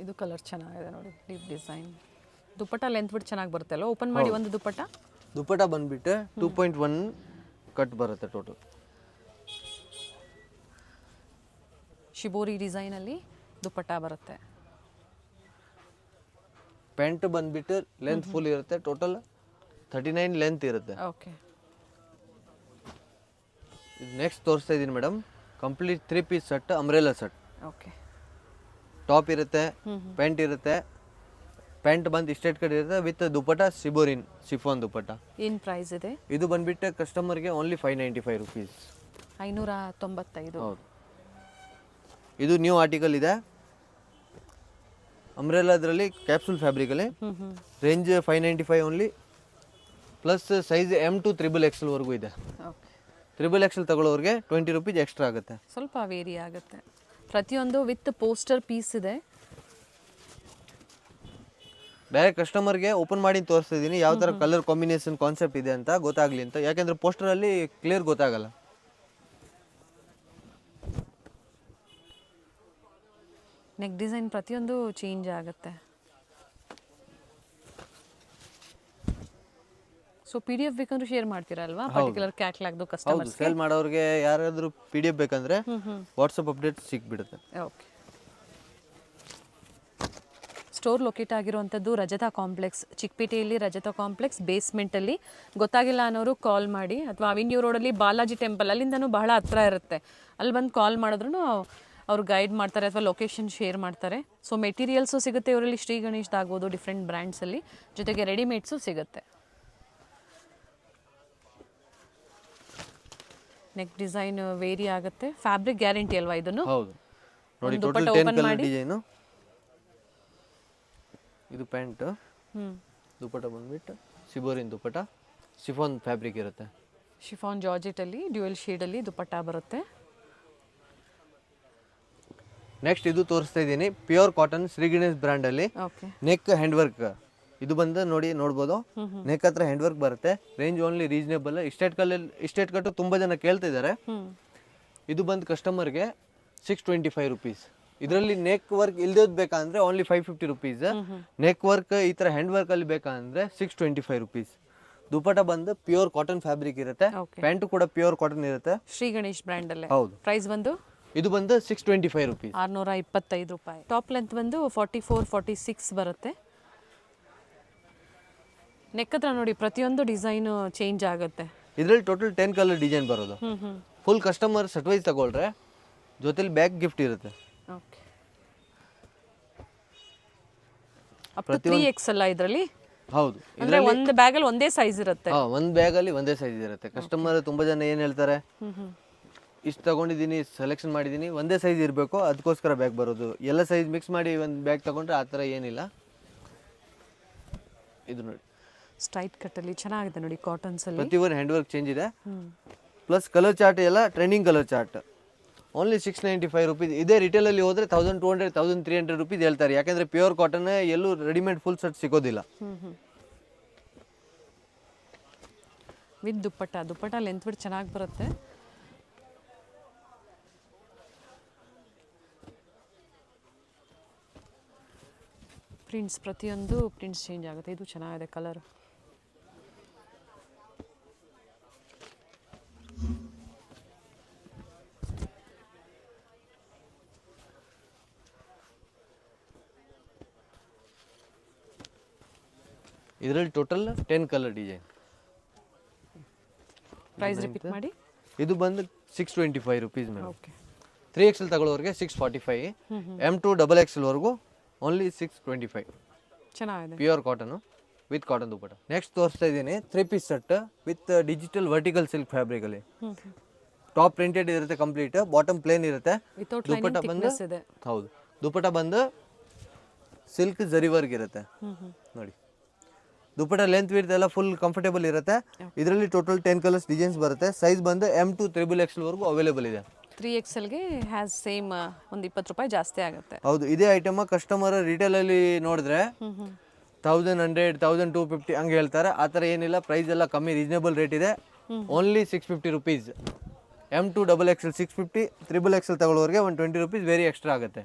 ಇದು ಕಲರ್ ಚೆನ್ನಾಗಿದೆ ನೋಡಿ, ಡೀಪ್ ಡಿಸೈನ್. ದುಪ್ಪಟ್ಟ ಲೆಂತ್ ಬಿಟ್ಟು ಚೆನ್ನಾಗಿ ಬರುತ್ತೆ ಅಲ್ವಾ? ಓಪನ್ ಮಾಡಿ ಒಂದು ದುಪ್ಪಟ್ಟ. ದುಪ್ಪಟ್ಟ ಬಂದ್ಬಿಟ್ಟು 2.1 ಕಟ್ ಬರುತ್ತೆ ಟೋಟಲ್. ಶಿಬೋರಿ ಡಿಸೈನಲ್ಲಿ ದುಪ್ಪಟ್ಟ ಬರುತ್ತೆ. ಪ್ಯಾಂಟ್ ಬಂದ್ಬಿಟ್ಟು ಲೆಂತ್ ಫುಲ್ ಇರುತ್ತೆ, ಟೋಟಲ್ 39 ಲೆಂತ್ ಇರುತ್ತೆ. ಓಕೆ, ನೆಕ್ಸ್ಟ್ ತೋರಿಸ್ತಾ ಇದ್ದೀನಿ madam, complete 3 piece set, umbrella set. Okay, top ಇರುತ್ತೆ, ಪ್ಯಾಂಟ್ ಇರುತ್ತೆ. ಪ್ಯಾಂಟ್ ಬಂದು ಇಷ್ಟೇಟ್ ಕಡೆ ಇರುತ್ತೆ ವಿತ್ ದುಪ್ಪಟ್ಟ ಸಿಬೋರಿನ್ ಶಿಫಾನ್ ದುಪ್ಪಟ್ಟ. ಏನು ಪ್ರೈಸ್ ಇದೆ? ಇದು ಬಂದ್ಬಿಟ್ಟು ಕಸ್ಟಮರ್ಗೆ ಓನ್ಲಿ 595 ರುಪೀಸ್. 595. ಹೌದು, ಇದು ನ್ಯೂ ಆರ್ಟಿಕಲ್ ಇದೆ. ಅಂಬ್ರೆಲಾದ್ರಲ್ಲಿ ಕ್ಯಾಪ್ಸೂಲ್ ಫ್ಯಾಬ್ರಿಕಲ್ಲಿ range 595 only. Plus size M2 XXL ವರೆಗೂ ಇದೆ. ಓಕೆ, XXL ತಗೊಳ್ಳೋರಿಗೆ 20 ರುಪೀಸ್ ಎಕ್ಸ್ಟ್ರಾ ಆಗುತ್ತೆ. ಸ್ವಲ್ಪ ವೇರಿ ಆಗುತ್ತೆ. ಪ್ರತಿಯೊಂದು ವಿತ್ ಪೋಸ್ಟರ್ ಪೀಸ್ ಇದೆ. ಡೈರೆಕ್ಟ್ ಕಸ್ಟಮರ್ಗೆ ಓಪನ್ ಮಾಡಿ ತೋರಿಸ್ತಾ ಇದ್ದೀನಿ ಯಾವ ಥರ ಕಲರ್ ಕಾಂಬಿನೇಷನ್ ಕಾನ್ಸೆಪ್ಟ್ ಇದೆ ಅಂತ ಗೊತ್ತಾಗಲಿ ಅಂತ. ಯಾಕೆಂದರೆ ಪೋಸ್ಟರಲ್ಲಿ ಕ್ಲಿಯರ್ ಗೊತ್ತಾಗಲ್ಲ. ನೆಕ್ ಡಿಸೈನ್ ಪ್ರತಿಯೊಂದು ಚೇಂಜ್ ಆಗುತ್ತೆ. ಸೊ PDF ಬೇಕಂದ್ರೆ ಶೇರ್ ಮಾಡ್ತೀರಾ ಅಲ್ವಾ? ಪರ್ಟಿಕ್ಯುಲರ್ ಕ್ಯಾಟ್ಲಾಗ್ದು ಹೌದು, ಕಸ್ಟಮರ್ಸ್. ಸೇಲ್ ಮಾಡೋರಿಗೆ ಯಾರಾದರೂ PDF ಬೇಕಂದ್ರೆ ವಾಟ್ಸಪ್ ಅಪ್ಡೇಟ್ ಸಿಕ್ಬಿಡುತ್ತೆ. ಓಕೆ, ಸ್ಟೋರ್ ಲೊಕೇಟ್ ಆಗಿರುವಂಥದ್ದು ರಜತಾ ಕಾಂಪ್ಲೆಕ್ಸ್, ಚಿಕ್ಕಪೇಟೆಯಲ್ಲಿ ರಜತಾ ಕಾಂಪ್ಲೆಕ್ಸ್ ಬೇಸ್ಮೆಂಟಲ್ಲಿ. ಗೊತ್ತಾಗಿಲ್ಲ ಅನ್ನೋರು ಕಾಲ್ ಮಾಡಿ, ಅಥವಾ ಅವಿನ್ಯೂ ರೋಡಲ್ಲಿ ಬಾಲಾಜಿ ಟೆಂಪಲ್, ಅಲ್ಲಿಂದನೂ ಬಹಳ ಹತ್ರ ಇರುತ್ತೆ. ಅಲ್ಲಿ ಬಂದು ಕಾಲ್ ಮಾಡಿದ್ರು ಅವ್ರು ಗೈಡ್ ಮಾಡ್ತಾರೆ ಅಥವಾ ಲೊಕೇಶನ್ ಶೇರ್ ಮಾಡ್ತಾರೆ. ಸೊ ಮೆಟೀರಿಯಲ್ಸು ಸಿಗುತ್ತೆ ಇವರಲ್ಲಿ, ಶ್ರೀ ಗಣೇಶ್ದಾಗ್ಬೋದು, ಡಿಫ್ರೆಂಟ್ ಬ್ರ್ಯಾಂಡ್ಸಲ್ಲಿ, ಜೊತೆಗೆ ರೆಡಿಮೇಡ್ಸು ಸಿಗುತ್ತೆ. ನೆಕ್ ಡಿಸೈನ್ ವೇರಿ ಆಗುತ್ತೆ. ಫ್ಯಾಬ್ರಿಕ್ ಗ್ಯಾರಂಟಿ ಅಲ್ವಾ ಇದನ್ನು? ಹೌದು ನೋಡಿ, ಒಂದು ಟೋಟಲ್ ದುಪ್ಪಟ್ಟ 10 open ಕಲರ್ ಮಾಡಿ. ಡಿಸೈನು. ಇದು ಪ್ಯಾಂಟ್, ದುಪ್ಪಟ್ಟ ಬಂದ್ಬಿಟ್ಟು ಸಿಬೋರಿನ್ ದುಪ್ಪಟ್ಟ, ಶಿಫಾನ್ ಫ್ಯಾಬ್ರಿಕ್ ಇರುತ್ತೆ. ಶಿಫಾನ್ ಜಾರ್ಜೆಟಲ್ಲಿ ಡ್ಯೂಯಲ್ ಶೇಡಲ್ಲಿ ದುಪ್ಪಟ್ಟ ಬರುತ್ತೆ. ನೆಕ್ಸ್ಟ್ ಇದು ತೋರಿಸ್ತಾ ಇದ್ದೀನಿ ಪ್ಯೂರ್ ಕಾಟನ್ ಶ್ರೀ ಗಣೇಶ್ ಬ್ರ್ಯಾಂಡಲ್ಲಿ. ಓಕೆ, ನೆಕ್ ಹ್ಯಾಂಡ್ ವರ್ಕ್ ಇದು ಬಂದು ನೋಡ್ಬೋದು. ನೆಕ್ ಹತ್ರ ಹ್ಯಾಂಡ್ ವರ್ಕ್ ಬರುತ್ತೆ. Range only reasonable. ಇಸ್ಟೇಟ್ ಕಟ್ಟು ತುಂಬ ಜನ ಕೇಳ್ತಿದ್ದಾರೆ. ಇದು ಬಂದು ಕಸ್ಟಮರ್ಗೆ 625 ರುಪೀಸ್. ಇದರಲ್ಲಿ ನೆಕ್ ವರ್ಕ್ ಇಲ್ದೇದ್ ಬೇಕಂದ್ರೆ ಓನ್ಲಿ 550 ರುಪೀಸ್. ನೆಕ್ ವರ್ಕ್ ಈ ಥರ ಹ್ಯಾಂಡ್ ವರ್ಕ್ ಅಲ್ಲಿ ಬೇಕಂದ್ರೆ 625 ರುಪೀಸ್. ದುಪ್ಪಟ್ಟ ಬಂದು ಪ್ಯೂರ್ ಕಾಟನ್ ಫ್ಯಾಬ್ರಿಕ್ ಇರುತ್ತೆ. ಪ್ಯಾಂಟು ಕೂಡ ಪ್ಯೂರ್ ಕಾಟನ್ ಇರುತ್ತೆ. ಶ್ರೀ ಗಣೇಶ್ ಬ್ರ್ಯಾಂಡ್ ಅಲ್ಲೇ. ಹೌದು, ಪ್ರೈಸ್ ಬಂದು ಇದು ಬಂದು 625 ರುಪೀಸ್. 625 ರೂಪಾಯಿ. ಟಾಪ್ ಲೆಂತ್ ಬಂದು 44 46 ಬರುತ್ತೆ. ನೆಕ್ ಹತ್ರ ನೋಡಿ ಪ್ರತಿಯೊಂದು ಡಿಸೈನ್ ಚೇಂಜ್ ಆಗುತ್ತೆ. ಇದರಲ್ಲಿ ಟೋಟಲ್ 10 ಕಲರ್ ಡಿಸೈನ್ ಬರೋದು. ಫುಲ್ ಕಸ್ಟಮರ್ ಸೆಟ್ ವೈಸ್ ತಗೊಳ್ರೆ ಜೊತೆಲಿ ಬ್ಯಾಗ್ ಗಿಫ್ಟ್ ಇರುತ್ತೆ. ಓಕೆ, ಅಪ್ ಟು 3XL ಇದರಲ್ಲಿ. ಹೌದು, ಅಂದ್ರೆ ಒಂದು ಬ್ಯಾಗ್ ಅಲ್ಲಿ ಒಂದೇ ಸೈಜ್ ಇರುತ್ತೆ. ಒಂದು ಬ್ಯಾಗ್ ಅಲ್ಲಿ ಒಂದೇ ಸೈಜ್ ಇರುತ್ತೆ. ಕಸ್ಟಮರ್ ತುಂಬಾ ಜನ ಏನ್ ಹೇಳ್ತಾರೆ, ಇಷ್ಟು ತೊಗೊಂಡಿದ್ದೀನಿ, ಸೆಲೆಕ್ಷನ್ ಮಾಡಿದ್ದೀನಿ, ಒಂದೇ ಸೈಜ್ ಇರಬೇಕು, ಅದಕ್ಕೋಸ್ಕರ ಬ್ಯಾಗ್ ಬರೋದು. ಎಲ್ಲ ಸೈಜ್ ಮಿಕ್ಸ್ ಮಾಡಿ ಒಂದು ಬ್ಯಾಗ್ ತೊಗೊಂಡ್ರೆ ಆ ಥರ ಏನಿಲ್ಲ. ಇದು ನೋಡಿ ಸ್ಟ್ರೈಟ್ ಕಟ್ಟಲ್ಲಿ ಚೆನ್ನಾಗಿದೆ ನೋಡಿ, ಕಾಟನ್ಸಲ್ಲಿ. ಪ್ರತಿಯೊಂದು ಹ್ಯಾಂಡ್ ವರ್ಕ್ ಚೇಂಜ್ ಇದೆ. ಪ್ಲಸ್ ಕಲರ್ ಚಾರ್ಟ್ ಎಲ್ಲ trending colour chart. Only 695 rupees. ಇದೇ ರಿಟೇಲಲ್ಲಿ ಹೋದರೆ 1200 1300 ರುಪೀಸ್ ಹೇಳ್ತಾರೆ. ಯಾಕೆಂದರೆ ಪ್ಯೂರ್ ಕಾಟನ್ ಎಲ್ಲೂ ರೆಡಿಮೇಡ್ ಫುಲ್ ಸೆಟ್ ಸಿಗೋದಿಲ್ಲ. ವಿತ್ ದುಪ್ಪಟ್ಟ ಲೆಂತ್ ಬಿಟ್ಟು ಚೆನ್ನಾಗಿ ಬರುತ್ತೆ. ಪ್ರಿಂಟ್ಸ್ ಪ್ರತಿಯೊಂದು ಪ್ರಿಂಟ್ಸ್ ಚೇಂಜ್ ಆಗುತ್ತೆ. ಇದು ಚೆನ್ನಾಗಿದೆ ಕಲರ್. ಇದರಲ್ಲಿ total 10 colour design. Price repeat ಮಾಡಿ. ಇದು ಬಂದು 625 ರುಪೀಸ್ ಮೇಡಮ್. ಓಕೆ. 3XL ತಗೊಳ್ಳೋರಿಗೆ 645, M2 XXL ವರೆಗೂ ಓನ್ಲಿ 625. ಚೆನ್ನಾಗಿದೆ. Pure cotton with cotton dupatta. Next ತೋರಿಸ್ತಾ ಇದ್ದೀನಿ 3 piece set with digital vertical silk ಫ್ಯಾಬ್ರಿಕಲ್ಲಿ. ಟಾಪ್ ಪ್ರಿಂಟೆಡ್ ಇರುತ್ತೆ ಕಂಪ್ಲೀಟ್, ಬಾಟಮ್ ಪ್ಲೇನ್ ಇರುತ್ತೆ. ದುಪ್ಪಟ್ಟ ಬಂದು ಹೌದು, ದುಪ್ಪಟ್ಟ ಬಂದು ಸಿಲ್ಕ್ ಜರಿ ವರ್ಕ್ ಇರುತ್ತೆ ನೋಡಿ. ದುಪ್ಪಟ್ಟ ಲೆಂತ್ ವಿಡ್ತ್ ಎಲ್ಲ ಫುಲ್ ಕಂಫರ್ಟೇಬಲ್ ಇರುತ್ತೆ. ಇದರಲ್ಲಿ ಟೋಟಲ್ 10 ಕಲರ್ಸ್ ಡಿಸೈನ್ಸ್ ಬರುತ್ತೆ. ಸೈಜ್ ಬಂದು M2 XXL ವರೆಗೂ ಅವೈಲೇಬಲ್ ಇದೆ. 3XLಗೆ ಹ್ಯಾಸ್ ಸೇಮ್ ಒಂದು 20 ರೂಪಾಯಿ ಜಾಸ್ತಿ ಆಗುತ್ತೆ. ಹೌದು, ಇದೇ ಐಟಮ್ ಕಸ್ಟಮರ್ ರಿಟೇಲಲ್ಲಿ ನೋಡಿದ್ರೆ 1100 1250 ಹಂಗೆ ಹೇಳ್ತಾರೆ. ಆ ಥರ ಏನಿಲ್ಲ, ಪ್ರೈಸ್ ಎಲ್ಲ ಕಮ್ಮಿ, ರೀಸನೇಬಲ್ ರೇಟ್ ಇದೆ. Only 650 rupees. M2 XXL 650, XXL ತಗೊಳ್ಳೋರಿಗೆ 120 ರುಪೀಸ್ ವೇರಿ ಎಕ್ಸ್ಟ್ರಾ ಆಗುತ್ತೆ.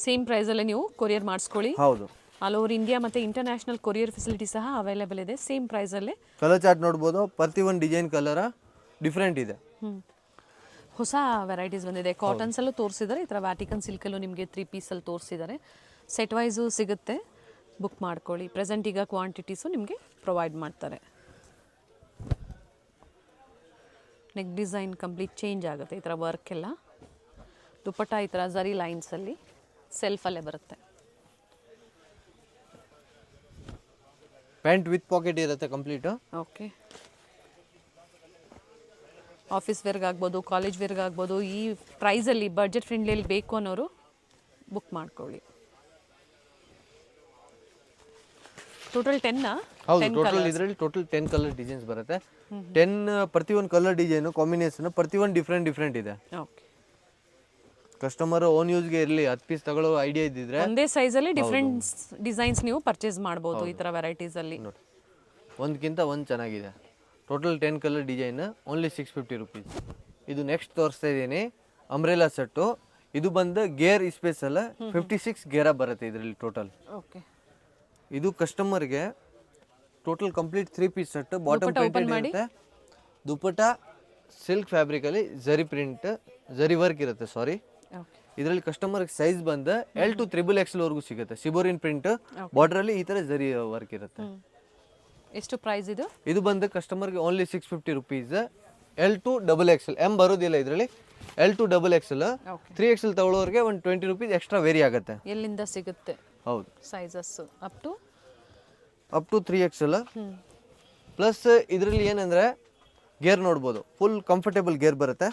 ಸೇಮ್ ಪ್ರೈಸಲ್ಲೇ ನೀವು ಕೊರಿಯರ್ ಮಾಡಿಸ್ಕೊಳ್ಳಿ. ಹೌದು, ಆಲ್ ಓವರ್ ಇಂಡಿಯಾ ಮತ್ತು ಇಂಟರ್ನ್ಯಾಷನಲ್ ಕೊರಿಯರ್ ಫೆಸಿಲಿಟಿ ಸಹ ಅವೈಲೇಬಲ್ ಇದೆ. ಸೇಮ್ ಪ್ರೈಸಲ್ಲೇ. ಕಲರ್ ಚಾರ್ಟ್ ನೋಡ್ಬೋದು, ಪ್ರತಿಯೊಂದು ಡಿಸೈನ್ ಕಲರ್ ಡಿಫ್ರೆಂಟ್ ಇದೆ. ಹೊಸ ವೆರೈಟೀಸ್ ಬಂದಿದೆ. ಕಾಟನ್ಸಲ್ಲೂ ತೋರಿಸಿದ್ದಾರೆ, ಈ ಥರ ವ್ಯಾಟಿಕನ್ ಸಿಲ್ಕಲ್ಲೂ ನಿಮಗೆ 3 ಪೀಸಲ್ಲಿ ತೋರಿಸಿದ್ದಾರೆ. ಸೆಟ್ ವೈಸು ಸಿಗುತ್ತೆ, ಬುಕ್ ಮಾಡ್ಕೊಳ್ಳಿ. ಪ್ರೆಸೆಂಟ್ ಈಗ ಕ್ವಾಂಟಿಟೀಸು ನಿಮಗೆ ಪ್ರೊವೈಡ್ ಮಾಡ್ತಾರೆ. ನೆಕ್ ಡಿಸೈನ್ ಕಂಪ್ಲೀಟ್ ಚೇಂಜ್ ಆಗುತ್ತೆ, ಈ ಥರ ವರ್ಕ್ ಎಲ್ಲ. ದುಪ್ಪಟ್ಟ ಈ ಥರ ಝರಿ ಲೈನ್ಸಲ್ಲಿ ಸೆಲ್ಫಲ್ಲೇ ಬರುತ್ತೆ. ಪ್ಯಾಂಟ್ ವಿತ್ ಪಾಕೆಟ್ ಇರುತ್ತೆ ಕಂಪ್ಲೀಟ್. ಓಕೆ. ಆಫೀಸ್ ವೇರ್ಗೆ ಆಗ್ಬೋದು, ಕಾಲೇಜ್ ವೇರ್ಗೆ ಆಗ್ಬೋದು. ಈ ಪ್ರೈಸಲ್ಲಿ ಬಡ್ಜೆಟ್ ಫ್ರೆಂಡ್ಲಿಯಲ್ಲಿ ಬೇಕು ಅನ್ನೋರು ಬುಕ್ ಮಾಡ್ಕೊಳ್ಳಿ. ಟೋಟಲ್ 10 ಹೌದು, ಟೋಟಲ್ ಇದರಲ್ಲಿ ಟೋಟಲ್ 10 ಕಲರ್ ಡಿಸೈನ್ಸ್ ಬರುತ್ತೆ. 10 ಪ್ರತಿಯೊಂದು ಕಲರ್ ಡಿಸೈನು ಕಾಂಬಿನೇಷನ್ ಪ್ರತಿಯೊಂದು ಡಿಫ್ರೆಂಟ್ ಇದೆ. ಓಕೆ. ಕಸ್ಟಮರ್ ಓನ್ ಯೂಸ್ಗೆ ಇರಲಿ, 10 ಪೀಸ್ ತಗೊಳ್ಳೋ ಐಡಿಯಾ ಇದ್ದಿದ್ರೆ ಒಂದೇ ಸೈಜಲ್ಲಿ ಡಿಫ್ರೆಂಟ್ ಡಿಸೈನ್ಸ್ ನೀವು ಪರ್ಚೇಸ್ ಮಾಡ್ಬೋದು. ಈ ಥರ ವೆರೈಟೀಸಲ್ಲಿ ನೋಡಿ, ಒಂದಕ್ಕಿಂತ ಒಂದು ಚೆನ್ನಾಗಿದೆ. Total 10 colour design only 650 rupees. ಇದು ನೆಕ್ಸ್ಟ್ ತೋರಿಸ್ತಾ ಇದ್ದೀನಿ ಅಂಬ್ರೆಲಾ ಸೆಟ್ಟು. ಇದು ಬಂದು ಗೇರ್ ಸ್ಪೇಸಲ್ಲ 56 ಗೇರ ಬರುತ್ತೆ ಇದರಲ್ಲಿ ಟೋಟಲ್. ಓಕೆ. ಇದು ಕಸ್ಟಮರ್ಗೆ total complete 3 piece set. Bottom printed ಇರುತ್ತೆ. ದುಪ್ಪಟ್ಟ ಸಿಲ್ಕ್ ಫ್ಯಾಬ್ರಿಕಲ್ಲಿ ಜರಿ ಪ್ರಿಂಟ್, ಜರಿ ವರ್ಕ್ ಇರುತ್ತೆ. ಸಾರಿ, ಇದರಲ್ಲಿ ಕಸ್ಟಮರ್ಗೆ ಸೈಜ್ ಬಂದು L2 XXL ವರೆಗೂ ಸಿಗುತ್ತೆ. ಸಿಬೋರಿನ್ ಪ್ರಿಂಟ್, ಬಾರ್ಡರಲ್ಲಿ ಈ ಥರ ಜರಿ ವರ್ಕ್ ಇರುತ್ತೆ. ಎಷ್ಟು ಪ್ರೈಸ್ ಇದು? ಇದು ಬಂದು ಕಸ್ಟಮರ್ಗೆ only 650 rupees. L2 XXL, M ಬರೋದಿಲ್ಲ ಇದರಲ್ಲಿ. L2 XXL 3XL ತಗೊಳ್ಳೋರಿಗೆ 120 ರುಪೀಸ್ ಎಕ್ಸ್ಟ್ರಾ ವೇರಿ ಆಗುತ್ತೆ. ಎಲ್ಲಿಂದ ಸಿಗುತ್ತೆ? ಹೌದು, sizes up to 3XL. Plus ಇದರಲ್ಲಿ ಏನಂದರೆ ಗೇರ್ ನೋಡ್ಬೋದು, ಫುಲ್ ಕಂಫರ್ಟೇಬಲ್ ಗೇರ್ ಬರುತ್ತೆ.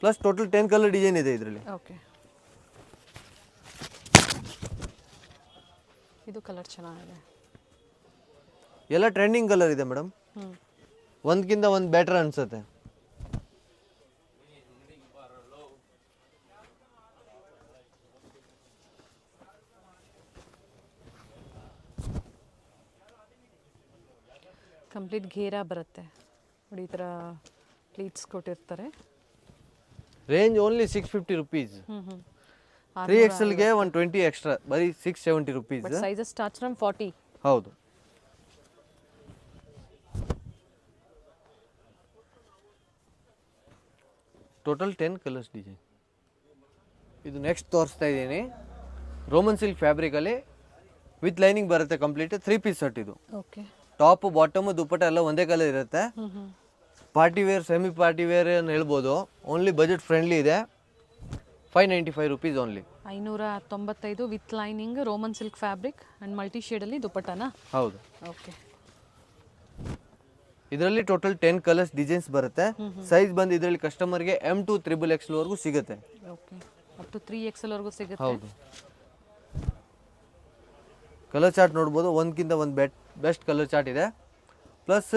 ಪ್ಲಸ್ ಟೋಟಲ್ 10 ಕಲರ್ ಡಿಸೈನ್ ಇದೆ ಇದರಲ್ಲಿ. ಓಕೆ. ಇದು ಕಲರ್ ಚೆನ್ನಾಗಿದೆ. ಎಲ್ಲ ಟ್ರೆಂಡಿಂಗ್ ಕಲರ್ ಇದೆ ಮೇಡಮ್. ಒಂದಕ್ಕಿಂತ ಒಂದು ಬೆಟರ್ ಅನ್ಸುತ್ತೆ. ಕಂಪ್ಲೀಟ್ ಘೇರಾ ಬರುತ್ತೆ ನೋಡಿ, ಈ ಥರ ಪ್ಲೀಟ್ಸ್ ಕೊಟ್ಟಿರ್ತಾರೆ. Range only 650 rupees. 3XLಗೆ 120 ಎಕ್ಸ್ಟ್ರಾ, ಬರೀ 670 ರುಪೀಸ್. Sizes starts from 40. ಹೌದು. Total 10 colours design. ಇದು ನೆಕ್ಸ್ಟ್ ತೋರಿಸ್ತಾ ಇದ್ದೀನಿ ರೋಮನ್ ಸಿಲ್ಕ್ ಫ್ಯಾಬ್ರಿಕಲ್ಲಿ ವಿತ್ ಲೈನಿಂಗ್ ಬರುತ್ತೆ ಕಂಪ್ಲೀಟ್. 3 ಪೀಸ್ ಸೆಟ್ ಇದು. ಓಕೆ. ಟಾಪ್ ಬಾಟಮ್ ದುಪ್ಪಟ್ಟ ಎಲ್ಲ ಒಂದೇ ಕಲರ್ ಇರುತ್ತೆ. Party wear, semi party wear ಅಂತ ಹೇಳ್ಬೋದು. ಓನ್ಲಿ ಬಜೆಟ್ ಫ್ರೆಂಡ್ಲಿ ಇದೆ. 595 rupees only. 595 with lining Roman silk fabric and multi ಶೇಡಲ್ಲಿ ದುಪ್ಪಟ್ಟನಾ? ಹೌದು. ಓಕೆ. ಇದರಲ್ಲಿ ಟೋಟಲ್ 10 ಕಲರ್ಸ್ ಡಿಸೈನ್ಸ್ ಬರುತ್ತೆ. ಸೈಜ್ ಬಂದು ಇದರಲ್ಲಿ ಕಸ್ಟಮರ್ಗೆ M2 XXL ವರೆಗೂ ಸಿಗುತ್ತೆ. ಓಕೆ, ಅಪ್ ಟು 3XL ವರೆಗೂ ಸಿಗುತ್ತೆ. ಹೌದು. ಕಲರ್ ಚಾರ್ಟ್ ನೋಡ್ಬೋದು, ಒಂದ್ಕಿಂತ ಒಂದು ಬೆಸ್ಟ್ ಕಲರ್ ಚಾರ್ಟ್ ಇದೆ. ಪ್ಲಸ್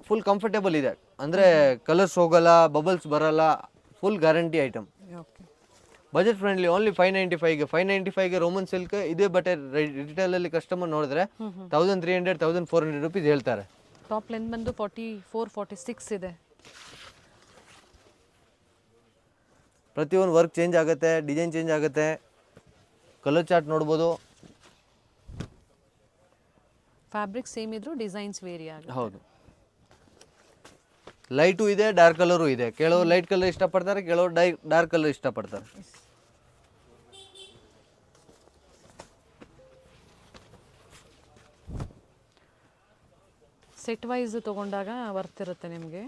ಫುಲ್ ಕಂಫರ್ಟೇಬಲ್ ಇದೆ, ಅಂದರೆ ಕಲರ್ಸ್ ಹೋಗಲ್ಲ, ಬಬಲ್ಸ್ ಬರಲ್ಲ, full guarantee item. Okay, budget friendly, only 595ಗೆ ರೋಮನ್ ಸಿಲ್ಕ್. ಇದೇ ಬಟ್ಟೆ ರಿಟೇಲಲ್ಲಿ ಕಸ್ಟಮರ್ ನೋಡಿದ್ರೆ 1300 1400 ರುಪೀಸ್ ಹೇಳ್ತಾರೆ. ಟಾಪ್ ಲೆಂತ್ ಬಂದು 44-46 ಇದೆ. ಪ್ರತಿಯೊಂದು ವರ್ಕ್ ಚೇಂಜ್ ಆಗುತ್ತೆ, ಡಿಸೈನ್ ಚೇಂಜ್ ಆಗುತ್ತೆ. ಕಲರ್ ಚಾರ್ಟ್ ನೋಡ್ಬೋದು. ಫ್ಯಾಬ್ರಿಕ್ ಸೇಮ್ ಇದ್ರೂ ಡಿಸೈನ್ಸ್ ವೇರಿ ಆಗುತ್ತೆ. ಹೌದು, ಲೈಟು ಇದೆ, ಡಾರ್ಕ್ ಕಲರು ಇದೆ. ಕೆಲವರು ಲೈಟ್ ಕಲರ್ ಇಷ್ಟಪಡ್ತಾರೆ, ಕೆಲವರು ಡಾರ್ಕ್ ಕಲರ್ ಇಷ್ಟಪಡ್ತಾರೆ. ಸೆಟ್ ವೈಸ್ ತೊಗೊಂಡಾಗ ವರ್ತ್ ಇರುತ್ತೆ ನಿಮಗೆ.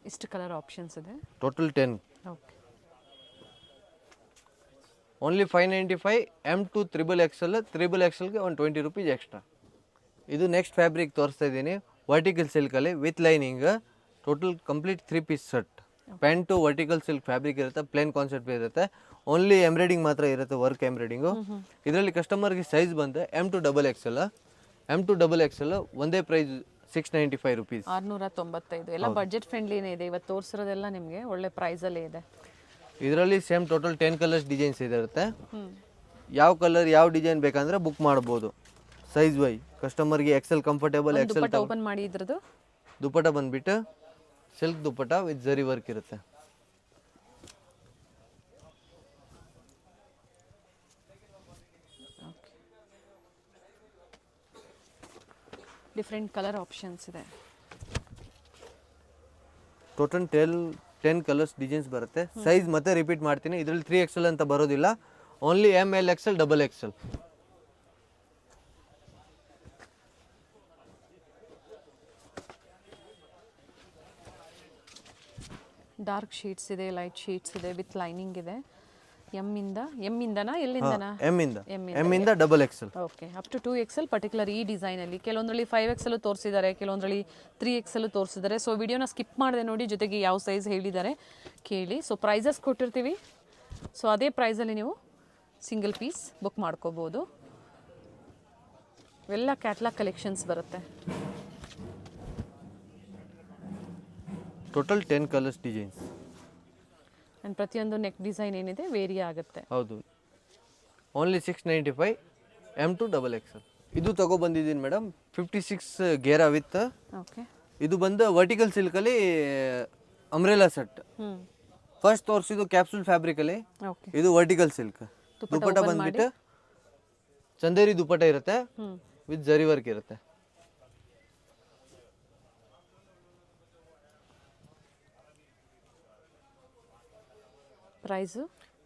ಇಷ್ಟು ಕಲರ್ ಆಪ್ಷನ್ಸ್ ಇದೆ. ಟೋಟಲ್ 10. Okay, only 595. M2 XXLಗೆ ಒಂದು 20 ರುಪೀಸ್ ಎಕ್ಸ್ಟ್ರಾ. ಇದು ನೆಕ್ಸ್ಟ್ ಫ್ಯಾಬ್ರಿಕ್ ತೋರಿಸ್ತಾ ಇದ್ದೀನಿ, ವರ್ಟಿಕಲ್ ಸಿಲ್ಕಲ್ಲಿ with lining. Total complete 3 piece set. Pant vertical silk fabric ಇರುತ್ತೆ, ಪ್ಲೇನ್ ಕಾನ್ಸೆಪ್ಟ್ ಇರುತ್ತೆ. ಓನ್ಲಿ ಎಂಬ್ರಾಯ್ಡಿಂಗ್ ಮಾತ್ರ ಇರುತ್ತೆ, ವರ್ಕ್ ಎಂಬ್ರಾಯ್ಡಿಂಗು. ಇದರಲ್ಲಿ ಕಸ್ಟಮರ್ಗೆ ಸೈಜ್ ಬಂದು M2 XXL. ಒಂದೇ ಪ್ರೈಸ್ 695 ರುಪೀಸ್. 695. ಎಲ್ಲ ಬಜೆಟ್ ಫ್ರೆಂಡ್ಲಿನೇ ಇದೆ. ಇವತ್ತು ತೋರಿಸಿರೋದೆಲ್ಲ ನಿಮಗೆ ಒಳ್ಳೆ ಪ್ರೈಸಲ್ಲೇ ಇದೆ. ಇದರಲ್ಲಿ ಸೇಮ್ ಟೋಟಲ್ 10 ಕಲರ್ಸ್ ಡಿಸೈನ್ಸ್ ಇರುತ್ತೆ. ಯಾವ ಕಲರ್ ಯಾವ ಡಿಸೈನ್ ಬೇಕಂದ್ರೆ ಬುಕ್ ಮಾಡ್ಬೋದು. ಸೈಜ್ ವೈ ಕಸ್ಟಮರ್ಗೆ ಎಕ್ಸೆಲ್ ಕಂಫರ್ಟೇಬಲ್, ಎಕ್ಸೆಲ್. ಓಪನ್ ಮಾಡಿ ಇದ್ರದ್ದು ದುಪ್ಪಟ ಬಂದ್ಬಿಟ್ಟು silk dupatta with zari work ಇರುತ್ತೆ. ಡಿಫ್ರೆಂಟ್ ಕಲರ್ ಆಪ್ಷನ್ಸ್ ಇದೆ. ಟೋಟಲ್ 10 ಕಲರ್ಸ್ ಡಿಸೈನ್ಸ್ ಬರುತ್ತೆ. ಸೈಜ್ ಮತ್ತೆ ರಿಪೀಟ್ ಮಾಡ್ತೀನಿ, ಇದರಲ್ಲಿ 3XL ಅಂತ ಬರೋದಿಲ್ಲ, only ML XL XXL. Dark shades ಇದೆ, ಲೈಟ್ ಶೀಟ್ಸ್ ಇದೆ, ವಿತ್ ಲೈನಿಂಗ್ ಇದೆ. ಎಮ್ಮಿಂದನಾ ಎಲ್ಲಿಂದನಾ? ಎಮ್ ಇಂದ XXL. Okay, up to 2XL particular ಈ ಡಿಸೈನಲ್ಲಿ. ಕೆಲವೊಂದರಲ್ಲಿ 5XL ತೋರಿಸಿದ್ದಾರೆ, ಕೆಲವೊಂದರಲ್ಲಿ 3XL ತೋರಿಸಿದ್ದಾರೆ. ಸೊ ವಿಡಿಯೋನ ಸ್ಕಿಪ್ ಮಾಡಿದೆ ನೋಡಿ, ಜೊತೆಗೆ ಯಾವ ಸೈಜ್ ಹೇಳಿದ್ದಾರೆ ಕೇಳಿ. ಸೊ ಪ್ರೈಸಸ್ ಕೊಟ್ಟಿರ್ತೀವಿ, ಸೊ ಅದೇ ಪ್ರೈಸಲ್ಲಿ ನೀವು ಸಿಂಗಲ್ ಪೀಸ್ ಬುಕ್ ಮಾಡ್ಕೋಬೋದು. ಎಲ್ಲ ಕ್ಯಾಟ್ಲಾಗ್ ಕಲೆಕ್ಷನ್ಸ್ ಬರುತ್ತೆ. Total 10 colours designs. ಆ್ಯಂಡ್ ಪ್ರತಿಯೊಂದು ನೆಕ್ ಡಿಸೈನ್ ಏನಿದೆ ವೇರಿ ಆಗುತ್ತೆ. ಹೌದು, ಓನ್ಲಿ 695 M2 XXL. ಇದು ತಗೊಬಂದಿದ್ದೀನಿ ಮೇಡಮ್, 56 ಗೇರಾ ವಿತ್. ಓಕೆ, ಇದು ಬಂದು ವರ್ಟಿಕಲ್ ಸಿಲ್ಕಲ್ಲಿ ಅಂಬ್ರೆಲಾ ಸೆಟ್. ಫಸ್ಟ್ ತೋರಿಸಿದ್ದು ಕ್ಯಾಪ್ಸೂಲ್ ಫ್ಯಾಬ್ರಿಕಲ್ಲಿ, ಓಕೆ. ಇದು ವರ್ಟಿಕಲ್ ಸಿಲ್ಕ್. ದುಪ್ಪಟ ಬಂದ್ಬಿಟ್ಟು ಚಂದೇರಿ ದುಪ್ಪಟ ಇರುತ್ತೆ, ವಿತ್ ಜರಿ ವರ್ಕ್ ಇರುತ್ತೆ.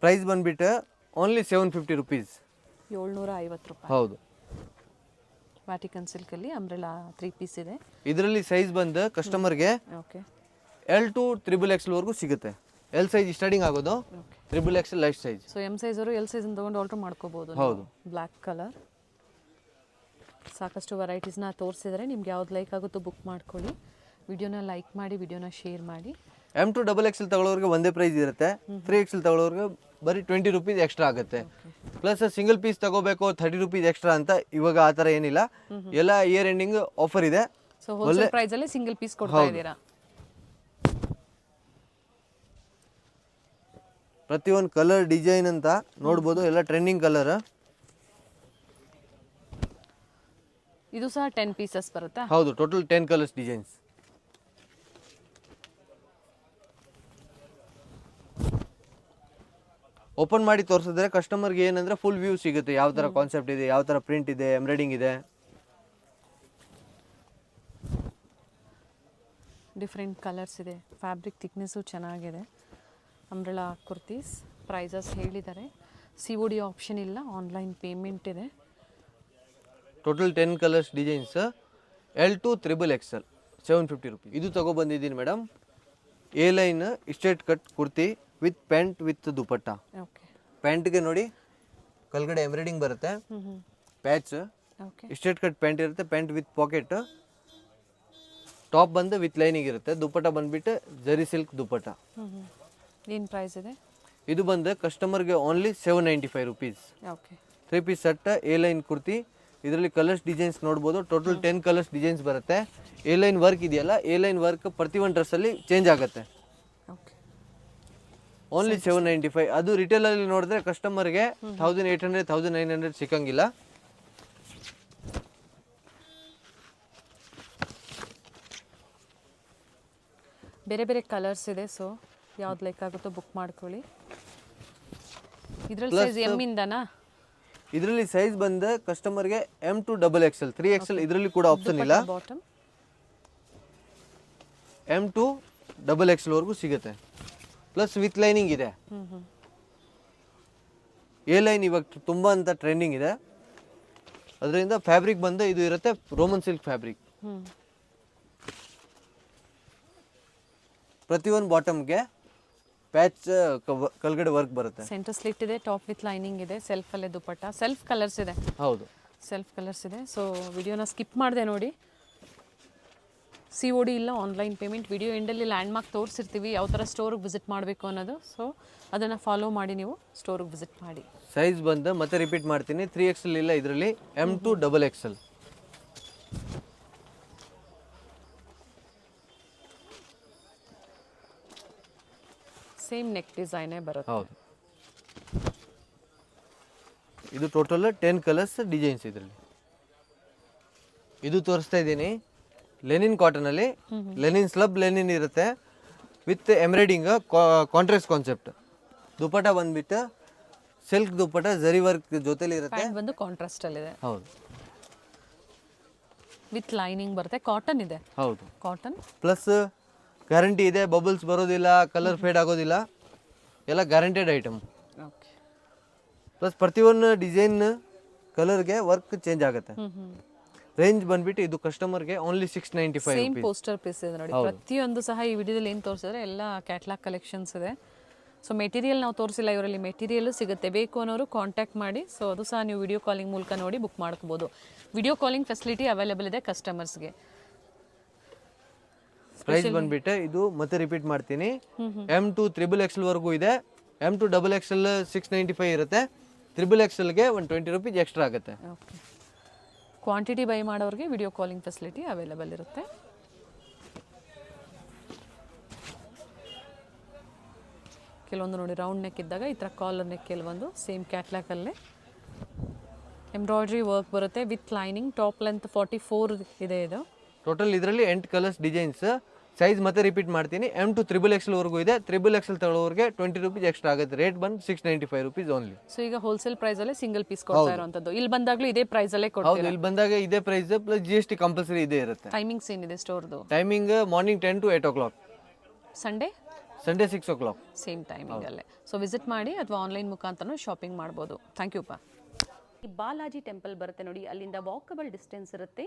ಪ್ರೈಸ್ ಬಂದ್ಬಿಟ್ಟು ಓನ್ಲಿ 750 ರುಪೀಸ್. 750 ರೂಪಾಯಿ. ಹೌದು, ವ್ಯಾಟಿಕನ್ ಸಿಲ್ಕಲ್ಲಿ ಅಂಬ್ರೆಲಾ 3 ಪೀಸ್ ಇದೆ. ಇದರಲ್ಲಿ ಸೈಜ್ ಬಂದು ಕಸ್ಟಮರ್ಗೆ ಓಕೆ, L2 XXL ವರೆಗೂ ಸಿಗುತ್ತೆ. L ಸೈಜ್ ಸ್ಟಾರ್ಟಿಂಗ್ ಆಗೋದು, XXL light size. So M size ಅವರು L ಸೈಜ್ ತಗೊಂಡು ಆಲ್ಟರ್ ಮಾಡ್ಕೋಬಹುದು. ಹೌದು, ಬ್ಲ್ಯಾಕ್ ಕಲರ್ ಸಾಕಷ್ಟು ವೆರೈಟೀಸ್ನ ತೋರಿಸಿದರೆ ನಿಮ್ಗೆ ಯಾವ್ದು ಲೈಕ್ ಆಗುತ್ತೋ ಬುಕ್ ಮಾಡ್ಕೊಳ್ಳಿ. ವಿಡಿಯೋನ ಲೈಕ್ ಮಾಡಿ, ವಿಡಿಯೋನ ಶೇರ್ ಮಾಡಿ. M2 XXL ತಗೊಳ್ಳೋರಿಗೆ ಒಂದೇ ಪ್ರೈಸ್ ಇರುತ್ತೆ, 3XL ತಗೊಳ್ಳೋರಿಗೆ ಬರೀ 20 ರುಪೀಸ್ ಎಕ್ಸ್ಟ್ರಾ ಆಗುತ್ತೆ. ಪ್ಲಸ್ ಸಿಂಗಲ್ ಪೀಸ್ ತಗೋಬೇಕು 30 ರುಪೀಸ್ ಎಕ್ಸ್ಟ್ರಾ ಅಂತ ಇವಾಗ ಆ ಥರ ಏನಿಲ್ಲ. ಎಲ್ಲ ಇಯರ್ ಎಂಡಿಂಗ್ ಆಫರ್ ಇದೆ. ಸೊ ಹೋಲ್ಸೇಲ್ ಪ್ರೈಸ್ ಅಲ್ಲಿ ಸಿಂಗಲ್ ಪೀಸ್ ಕೊಡ್ತಾ ಇದ್ದೀರಾ. ಪ್ರತಿಯೊಂದು ಕಲರ್ ಡಿಸೈನ್ ಅಂತ ನೋಡ್ಬೋದು, ಎಲ್ಲ ಟ್ರೆಂಡಿಂಗ್ ಕಲರ್. ಇದು ಸಹ 10 ಪೀಸಸ್ ಬರುತ್ತಾ? ಹೌದು, ಟೋಟಲ್ 10 ಕಲರ್ಸ್ ಡಿಸೈನ್ಸ್. ಓಪನ್ ಮಾಡಿ ತೋರಿಸಿದ್ರೆ ಕಸ್ಟಮರ್ಗೆ ಏನಂದ್ರೆ ಫುಲ್ ವ್ಯೂ ಸಿಗುತ್ತೆ, ಯಾವ ಥರ ಕಾನ್ಸೆಪ್ಟ್ ಇದೆ, ಯಾವ ಥರ ಪ್ರಿಂಟ್ ಇದೆ, ಎಂಬ್ರಾಯ್ಡಿಂಗ್ ಇದೆ. ಡಿಫ್ರೆಂಟ್ ಕಲರ್ಸ್ ಇದೆ, ಫ್ಯಾಬ್ರಿಕ್ ಥಿಕ್ನೆಸ್ಸು ಚೆನ್ನಾಗಿದೆ. ಅಂಬ್ರೆಲಾ ಕುರ್ತೀಸ್ ಪ್ರೈಸಸ್ ಹೇಳಿದ್ದಾರೆ. COD ಆಪ್ಷನ್ ಇಲ್ಲ, ಆನ್ಲೈನ್ ಪೇಮೆಂಟ್ ಇದೆ. Total 10 colours designs. L2 XXL 750 rupees. ಇದು ತಗೊಬಂದಿದ್ದೀನಿ madam, A line straight cut kurti with pant with dupatta. Okay, ಪ್ಯಾಂಟ್ಗೆ ನೋಡಿ ಕೆಳಗಡೆ ಎಂಬ್ರಾಯ್ಡಿಂಗ್ ಬರುತ್ತೆ, ಹ್ಞೂ patch, okay straight cut pant ಇರುತ್ತೆ, ಪ್ಯಾಂಟ್ ವಿತ್ ಪಾಕೆಟ್, ಟಾಪ್ ಬಂದು ವಿತ್ ಲೈನಿಂಗ್ ಇರುತ್ತೆ, ದುಪ್ಪಟ ಬಂದ್ಬಿಟ್ಟು ಜರಿ ಸಿಲ್ಕ್ ದುಪ್ಪಟ. ಹ್ಞೂ ಏನು ಪ್ರೈಸ್ ಇದೆ? ಇದು ಬಂದು ಕಸ್ಟಮರ್ಗೆ only 795 rupees. Okay 3 piece set, A line kurti. ಇದರಲ್ಲಿ ಕಲರ್ಸ್ ಡಿಸೈನ್ಸ್ ನೋಡ್ಬೋದು, ಟೋಟಲ್ 10 ಕಲರ್ಸ್ ಡಿಸೈನ್ಸ್ ಬರುತ್ತೆ. ಎ ಲೈನ್ ವರ್ಕ್ ಇದೆಯಲ್ಲ, ಎ ಲೈನ್ ವರ್ಕ್ ಪ್ರತಿ ಒಂದು ಡ್ರೆಸ್ಸಲ್ಲಿ ಚೇಂಜ್ ಆಗುತ್ತೆ. Okay only 795. ಅದು ರಿಟೇಲಲ್ಲಿ ನೋಡಿದ್ರೆ ಕಸ್ಟಮರ್ಗೆ 1800 1900 ಸಿಕ್ಕಂಗಿಲ್ಲ. ಬೇರೆ ಬೇರೆ ಕಲರ್ಸ್ ಇದೆ, ಸೊ ಯಾವ್ದು ಲೈಕ್ ಆಗುತ್ತೋ ಬುಕ್ ಮಾಡ್ಕೊಳ್ಳಿ. ಇದರಲ್ಲಿ ಸೈಜ್ ಎಮ್ ಇಂದನಾ? ಇದರಲ್ಲಿ ಸೈಜ್ ಬಂದು ಕಸ್ಟಮರ್ಗೆ M to XXL, 3XL ಇದರಲ್ಲಿ ಕೂಡ ಆಪ್ಷನ್ ಇಲ್ಲ. ಬಾಟಮ್ M to XXL ವರೆಗೂ ಸಿಗುತ್ತೆ. ಪ್ಲಸ್ ವಿತ್ ಲೈನಿಂಗ್ ಇದೆ. ಎ ಲೈನ್ ಇವಾಗ ತುಂಬ ಅಂತ ಟ್ರೆಂಡಿಂಗ್ ಇದೆ. ಅದರಿಂದ ಫ್ಯಾಬ್ರಿಕ್ ಬಂದು ಇದು ಇರುತ್ತೆ ರೋಮನ್ ಸಿಲ್ಕ್ ಫ್ಯಾಬ್ರಿಕ್. ಪ್ರತಿಯೊಂದು ಬಾಟಮ್ಗೆ ಪ್ಯಾಚ್ ಕೆಳಗಡೆ ವರ್ಕ್ ಬರುತ್ತೆ. ಸೆಂಟರ್ ಸ್ಲಿಟ್ ಇದೆ, ಟಾಪ್ ವಿತ್ ಲೈನಿಂಗ್ ಇದೆ, ಸೆಲ್ಫಲ್ಲೇ ದುಪ್ಪಟ್ಟ, ಸೆಲ್ಫ್ ಕಲರ್ಸ್ ಇದೆ. ಹೌದು, ಸೆಲ್ಫ್ ಕಲರ್ಸ್ ಇದೆ. ಸೊ ವಿಡಿಯೋನ ಸ್ಕಿಪ್ ಮಾಡಿದೆ ನೋಡಿ. COD ಇಲ್ಲ, ಆನ್ಲೈನ್ ಪೇಮೆಂಟ್. ವಿಡಿಯೋ ಎಂಡಲ್ಲಿ ಲ್ಯಾಂಡ್ಮಾರ್ಕ್ ತೋರಿಸಿರ್ತೀವಿ ಯಾವ ಥರ ಸ್ಟೋರಿಗೆ ವಿಸಿಟ್ ಮಾಡಬೇಕು ಅನ್ನೋದು. ಸೊ ಅದನ್ನು ಫಾಲೋ ಮಾಡಿ ನೀವು ಸ್ಟೋರಿಗೆ ವಿಸಿಟ್ ಮಾಡಿ. ಸೈಜ್ ಬಂದು ಮತ್ತೆ ರಿಪೀಟ್ ಮಾಡ್ತೀನಿ, 3XL ಇಲ್ಲ ಇದರಲ್ಲಿ, M to XXL. Same neck ಡಿಸೈನೇ ಬರುತ್ತೆ. ಹೌದು, ಇದು ಟೋಟಲ್ 10 ಕಲರ್ಸ್ ಡಿಸೈನ್ಸ್ ಇದರಲ್ಲಿ. ಇದು ತೋರಿಸ್ತಾ ಇದ್ದೀನಿ ಲೆನಿನ್ ಕಾಟನಲ್ಲಿ, ಲೆನಿನ್ ಸ್ಲಬ್ ಲೆನಿನ್ ಇರುತ್ತೆ with embroidering, contrast concept. Dupatta ಬಂದ್ಬಿಟ್ಟು ಸಿಲ್ಕ್ ದುಪ್ಪಟ ಜರಿ ವರ್ಕ್ ಜೊತೆಲಿ ಇರುತ್ತೆ. ಪ್ಯಾಂಟ್ ಬಂದು ಕಾಂಟ್ರಾಸ್ಟ್ ಅಲ್ಲಿ ಇದೆ. ಹೌದು, ವಿತ್ ಲೈನಿಂಗ್ ಬರುತ್ತೆ, ಕಾಟನ್ ಇದೆ. ಹೌದು, ಕಾಟನ್ ಪ್ಲಸ್ ಗ್ಯಾರಂಟಿ ಇದೆ, ಬಬಲ್ಸ್ ಬರೋದಿಲ್ಲ, ಕಲರ್ ಫೇಡ್ ಆಗೋದಿಲ್ಲ, ಎಲ್ಲ ಗ್ಯಾರಂಟೆಡ್ ಐಟಮ್. ಓಕೆ. ಪ್ಲಸ್ ಪ್ರತಿಯೊಂದು ಡಿಸೈನ್ ಕಲರ್ಗೆ ವರ್ಕ್ ಚೇಂಜ್ ಆಗುತ್ತೆ. ರೇಂಜ್ ಬಂದ್ಬಿಟ್ಟು ಇದು ಕಸ್ಟಮರ್ಗೆ ಓನ್ಲಿ 695 ಸೇಮ್ ಪೋಸ್ಟರ್ ಪೀಸ್ ಇದೆ ನೋಡಿ. ಪ್ರತಿಯೊಂದು ಸಹ ಈ ವಿಡಿಯೋದಲ್ಲಿ ಏನು ತೋರಿಸಿದ್ರೆ ಎಲ್ಲ ಕ್ಯಾಟ್ಲಾಗ್ ಕಲೆಕ್ಷನ್ಸ್ ಇದೆ. ಸೊ ಮೆಟೀರಿಯಲ್ ನಾವು ತೋರಿಸಿಲ್ಲ, ಇವರಲ್ಲಿ ಮೆಟೀರಿಯಲ್ ಸಿಗುತ್ತೆ. ಬೇಕು ಅನ್ನೋರು ಕಾಂಟ್ಯಾಕ್ಟ್ ಮಾಡಿ. ಸೊ ಅದು ಸಹ ನೀವು ವಿಡಿಯೋ ಕಾಲಿಂಗ್ ಮೂಲಕ ನೋಡಿ ಬುಕ್ ಮಾಡ್ಕೋಬೋದು. ವಿಡಿಯೋ ಕಾಲಿಂಗ್ ಫೆಸಿಲಿಟಿ ಅವೈಲೇಬಲ್ ಇದೆ ಕಸ್ಟಮರ್ಸ್ಗೆ. ಪ್ರೈಸ್ ಬಂದ್ಬಿಟ್ಟು ಇದು ಮತ್ತೆ ರಿಪೀಟ್ ಮಾಡ್ತೀನಿ, M to XXL ವರೆಗೂ ಇದೆ. M to XXL 695 ಇರುತ್ತೆ. XXLಗೆ 120 ರುಪೀಸ್ ಎಕ್ಸ್ಟ್ರಾ ಆಗುತ್ತೆ. ಓಕೆ. ಕ್ವಾಂಟಿಟಿ ಬೈ ಮಾಡೋರಿಗೆ ವಿಡಿಯೋ ಕಾಲಿಂಗ್ ಫೆಸಿಲಿಟಿ ಅವೈಲೇಬಲ್ ಇರುತ್ತೆ. ಕೆಲವೊಂದು ನೋಡಿ ರೌಂಡ್ ನೆಕ್ ಇದ್ದಾಗ ಈ ಥರ ಕಾಲರ್ ನೆಕ್, ಕೆಲವೊಂದು ಸೇಮ್ ಕ್ಯಾಟ್ಲಾಗಲ್ಲೇ ಎಂಬ್ರಾಯ್ಡ್ರಿ ವರ್ಕ್ ಬರುತ್ತೆ ವಿತ್ ಲೈನಿಂಗ್. ಟಾಪ್ ಲೆಂತ್ 44 ಇದೆ ಇದು. ಟೋಟಲ್ ಇದರಲ್ಲಿ 8 ಕಲರ್ಸ್ ಡಿಸೈನ್ಸ್. ಸೈಜ್ ಮತ್ತೆ ರಿಪೀಟ್ ಮಾಡ್ತೀನಿ, M to XXL ವರೆಗೂ ಇದೆ. XXL ತಗೊಳ್ಳೋರಿಗೆ 20 ರುಪೀಸ್ ಎಕ್ಸ್ಟ್ರಾ ಆಗುತ್ತೆ. ರೇಟ್ ಬಂದು 695 ರುಪೀಸ್ ಓನ್ಲಿ. ಸೊ ಈಗ ಹೋಲ್ಸೇಲ್ ಪ್ರೈಸಲ್ಲೇ ಸಿಂಗಲ್ ಪೀಸ್ ಕೊಡ್ತಾ ಇರೋಂಥದ್ದು. ಇಲ್ಲಿ ಬಂದಾಗಲೂ ಇದೇ ಪ್ರೈಸಲ್ಲೇ ಕೊಡ್ತೀರಾ? ಹೌದು, ಇಲ್ಲಿ ಬಂದಾಗ ಇದೇ ಪ್ರೈಸ್ ಪ್ಲಸ್ GST ಕಂಪಲ್ಸರಿ ಇದೇ ಇರುತ್ತೆ. ಟೈಮಿಂಗ್ಸ್ ಏನಿದೆ ಸ್ಟೋರ್ದು? Timing morning 10 to 8 o'clock, Sunday 6 o'clock. Same ಟೈಮಿಂಗಲ್ಲೇ. ಸೊ ವಿಸಿಟ್ ಮಾಡಿ ಅಥವಾ ಆನ್ಲೈನ್ ಮುಖಾಂತರ ಶಾಪಿಂಗ್ ಮಾಡ್ಬೋದು. ಥ್ಯಾಂಕ್ ಯು ಪಾ. ಈ ಬಾಲಾಜಿ ಟೆಂಪಲ್ ಬರುತ್ತೆ ನೋಡಿ, ಅಲ್ಲಿಂದ ವಾಕಬಲ್ ಡಿಸ್ಟೆನ್ಸ್ ಇರುತ್ತೆ.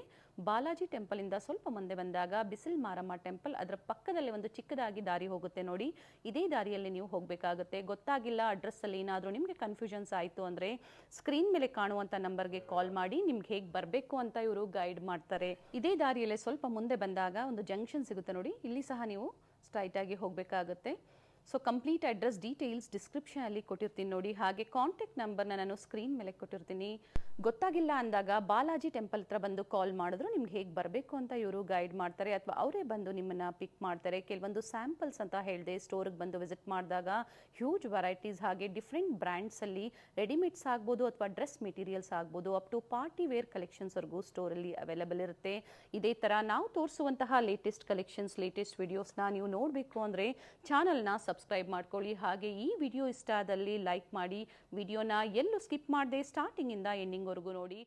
ಬಾಲಾಜಿ ಟೆಂಪಲಿಂದ ಸ್ವಲ್ಪ ಮುಂದೆ ಬಂದಾಗ ಬಿಸಿಲ್ ಮಾರಮ್ಮ ಟೆಂಪಲ್, ಅದರ ಪಕ್ಕದಲ್ಲಿ ಒಂದು ಚಿಕ್ಕದಾಗಿ ದಾರಿ ಹೋಗುತ್ತೆ ನೋಡಿ. ಇದೇ ದಾರಿಯಲ್ಲಿ ನೀವು ಹೋಗಬೇಕಾಗುತ್ತೆ. ಗೊತ್ತಾಗಿಲ್ಲ, ಅಡ್ರೆಸ್ಸಲ್ಲಿ ಏನಾದರೂ ನಿಮಗೆ ಕನ್ಫ್ಯೂಷನ್ಸ್ ಆಯಿತು ಅಂದರೆ ಸ್ಕ್ರೀನ್ ಮೇಲೆ ಕಾಣುವಂಥ ನಂಬರ್ಗೆ ಕಾಲ್ ಮಾಡಿ ನಿಮ್ಗೆ ಹೇಗೆ ಬರಬೇಕು ಅಂತ ಇವರು ಗೈಡ್ ಮಾಡ್ತಾರೆ. ಇದೇ ದಾರಿಯಲ್ಲೇ ಸ್ವಲ್ಪ ಮುಂದೆ ಬಂದಾಗ ಒಂದು ಜಂಕ್ಷನ್ ಸಿಗುತ್ತೆ ನೋಡಿ, ಇಲ್ಲಿ ಸಹ ನೀವು ಸ್ಟ್ರೈಟಾಗಿ ಹೋಗಬೇಕಾಗುತ್ತೆ. ಸೊ ಕಂಪ್ಲೀಟ್ ಅಡ್ರೆಸ್ ಡೀಟೇಲ್ಸ್ ಡಿಸ್ಕ್ರಿಪ್ಷನಲ್ಲಿ ಕೊಟ್ಟಿರ್ತೀನಿ ನೋಡಿ. ಹಾಗೆ ಕಾಂಟ್ಯಾಕ್ಟ್ ನಂಬರ್ನ ನಾನು ಸ್ಕ್ರೀನ್ ಮೇಲೆ ಕೊಟ್ಟಿರ್ತೀನಿ. ಗೊತ್ತಾಗಿಲ್ಲ ಅಂದಾಗ ಬಾಲಾಜಿ ಟೆಂಪಲ್ ಹತ್ರ ಬಂದು ಕಾಲ್ ಮಾಡಿದ್ರು ನಿಮ್ಗೆ ಹೇಗೆ ಬರಬೇಕು ಅಂತ ಇವರು ಗೈಡ್ ಮಾಡ್ತಾರೆ, ಅಥವಾ ಅವರೇ ಬಂದು ನಿಮ್ಮನ್ನು ಪಿಕ್ ಮಾಡ್ತಾರೆ. ಕೆಲವೊಂದು ಸ್ಯಾಂಪಲ್ಸ್ ಅಂತ ಹೇಳಿದೆ, ಸ್ಟೋರಿಗೆ ಬಂದು ವಿಸಿಟ್ ಮಾಡಿದಾಗ ಹ್ಯೂಜ್ ವೆರೈಟೀಸ್ ಹಾಗೆ ಡಿಫ್ರೆಂಟ್ ಬ್ರ್ಯಾಂಡ್ಸಲ್ಲಿ ರೆಡಿಮೇಡ್ಸ್ ಆಗ್ಬೋದು ಅಥವಾ ಡ್ರೆಸ್ ಮೆಟೀರಿಯಲ್ಸ್ ಆಗ್ಬೋದು, ಅಪ್ ಟು ಪಾರ್ಟಿ ವೇರ್ ಕಲೆಕ್ಷನ್ಸ್ವರೆಗೂ ಸ್ಟೋರಲ್ಲಿ ಅವೈಲೇಬಲ್ ಇರುತ್ತೆ. ಇದೇ ಥರ ನಾವು ತೋರಿಸುವಂತಹ ಲೇಟೆಸ್ಟ್ ಕಲೆಕ್ಷನ್ಸ್, ಲೇಟೆಸ್ಟ್ ವಿಡಿಯೋಸ್ನ ನೀವು ನೋಡಬೇಕು ಅಂದರೆ ಚಾನಲ್ನ ಸಬ್ಸ್ಕ್ರೈಬ್ ಮಾಡ್ಕೊಳ್ಳಿ. ಹಾಗೆ ಈ ವಿಡಿಯೋ ಇಷ್ಟ ಆದಲ್ಲಿ ಲೈಕ್ ಮಾಡಿ. ವಿಡಿಯೋನ ಎಲ್ಲೂ ಸ್ಕಿಪ್ ಮಾಡದೆ ಸ್ಟಾರ್ಟಿಂಗಿಂದ ಎಂಡಿಂಗ್ವರೆಗೂ ನೋಡಿ.